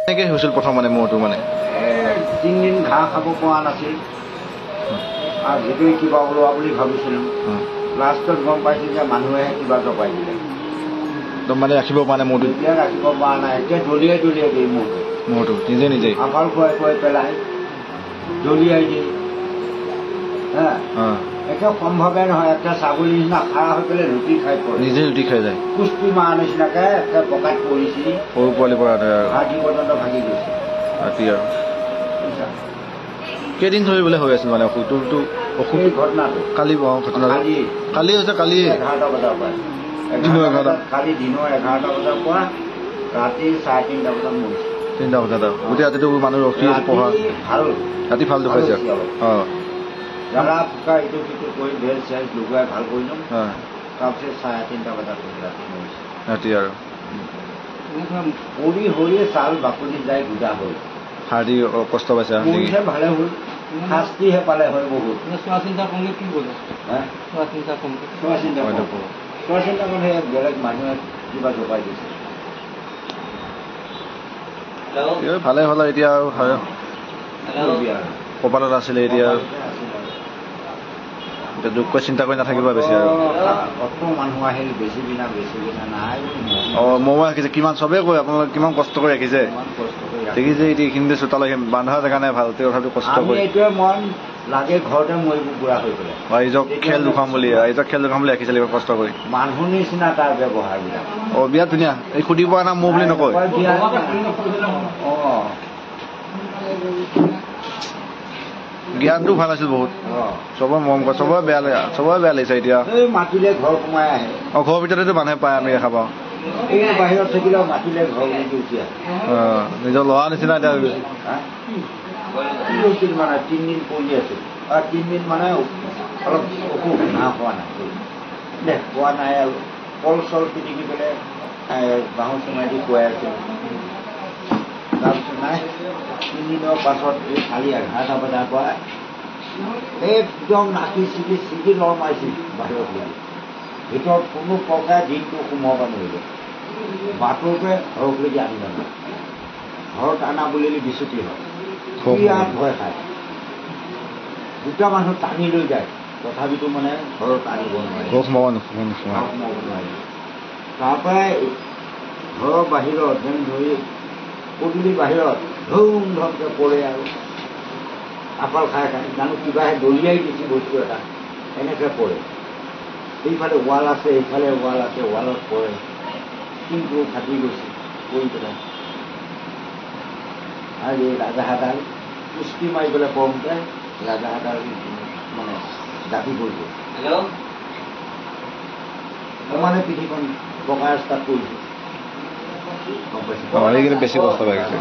কেনেকৈ হৈছিল প্ৰথম মানে মহটো মানে 3 দিন ঘাঁহ খাব পৰা নাছিল আৰু ভিতৰি কিবা ওলোৱা বুলি ভাবিছিলোঁ লাষ্টত গম পাইছোঁ যে মানুহে কিবা জপাই দিলে একদম মানে ৰাখিব পৰা নাই মহটো এতিয়া ৰাখিব পৰা নাই এতিয়া দলিয়াই দলিয়াই দিয়ে মহটো নিজে নিজেই আফাল খুৱাই খুৱাই পেলাই দলিয়াই দিয়ে একে সম্ভৱে নহয় একটা ছাগলীৰ নিচিনা খাৰা হৈ পেলাই ৰুটি খাই পৰে নিজে ৰুটি খাই যায় কুস্তি মাৰ নিচিনাকৈ একে পকাত পৰিছিল সৰু পোৱালি পৰা হাড়ি পৰ্যন্ত ভাগি গৈছে ৰাতি আৰু কেইদিন ধৰি বোলে হৈ আছিল মানে অসুখটো অসুখ ঘটনাটো কালি ঘটনা কালি হৈছে কালি 11টা বজাৰ পৰা কালি দিনৰ 11টা বজাৰ পৰা ৰাতি 3:30টা বজাত মৰিছে 3টা বজাত গোটেই ৰাতিটো মানুহ ৰখি আছে পঢ়া ভাল ৰাতি ভাল দেখুৱাইছে জাগা ফুকা ইটো সিটো কৰি বেল চেল লগুৱাই ভাল কৰি ল'ম তাৰপিছত 3:30টা বজাত ৰাতি মৰিছে ৰাতি আৰু পৰি হৰিয়ে ছাল বাকলি যায় গোদা হ'ল হাড়ি কষ্ট পাইছে মৰিছে ভালে হ'ল শাস্তিহে পালে হয় বহুত চোৱা চিন্তা কৰোঁতে কি কৰিলে চোৱা চিন্তা কৰোঁতে চোৱা চিন্তা কৰি বেলেগ মানুহে কিবা জপাই দিছে ভালে হ'ল এতিয়া আৰু কপালত আছিলে এতিয়া দুখ চিন্তা কৰি নাথাকিব বেছি আৰু কত মানুহ আহিল বেছি বিনা নাই মৌ ৰাখিছে কিমান চবেই কয় আপোনালোকে কিমান কষ্ট কৰি ৰাখিছে দেখিছে এতিয়া এইখিনিতে চোতাল বান্ধা জেগা নাই ভাল তথাপিও কষ্ট কৰি এইটোৱে মন লাগে ঘৰতে মৰিব বুঢ়া হৈ পেলাই ৰাইজক খেল দুখাম বুলি ৰাখিছিলে কষ্ট কৰি মানুহ নিচিনা তাৰ ব্যৱহাৰবিলাক বিয়াত ধুনীয়া এই সুধি পোৱা না মোৰ বুলি নকয় জ্ঞানটো ভাল আছিল বহুত চবৰে মৰম কৰে চবৰে বেয়া লাগিছে এতিয়া মাতিলে ঘৰ সোমাই আহে ঘৰৰ ভিতৰতেতো মানুহে পায় আমি দেখা পাওঁ বাহিৰত থাকিলেও মাতিলে ঘৰ বুলি উঠি আহে নিজৰ ল'ৰা নিচিনা এতিয়া কি হৈছিল মানে 3 দিন পৰি আছিল আৰু 3 দিন মানে অলপ অসুখ ঘাঁহ খোৱা নাই খোৱা নাই আৰু কল চল পিটিকি পেলাই বাঁহৰ চুমাই দি খুৱাই আছিল তাৰপিছত নাই 3 দিনৰ পাছত এই কালি 11টা বজাৰ পৰা একদম নাকি চিকি লৰ মাৰিছিল বাহিৰত লাগি ভিতৰত কোনো প্ৰকাৰে দিনটো সোমাব নোৱাৰিলে বাটৰপৰা ঘৰলৈকে আনি নাযায় ঘৰত আনা বুলিলে বিচুতি হয় বিৰাট ভয় খায় দুটা মানুহ টানি লৈ যায় তথাপিতো মানে ঘৰত আনিব নোৱাৰে তাৰপৰাই ঘৰৰ বাহিৰত যেন ধৰি পদূলি বাহিৰত ধুম ধমকৈ পৰে আৰু আপাল খাই জানো কিবাহে দলিয়াই দিছে বস্তু এটা এনেকৈ পৰে এইফালে ৱাল আছে এইফালে ৱাল আছে ৱালত পৰে কিন্তু ফাটি গৈছে পৰি পেলাই আৰু এই ৰাজাহাডাল কুস্তি মাৰি পেলাই কওঁতে ৰাজাহাডাল মানে দাবী কৰি গৈছে মানে পিঠিখন পকা ৰাস্তাত পৰিছে গম পাইছে বেছি কষ্ট পাইছে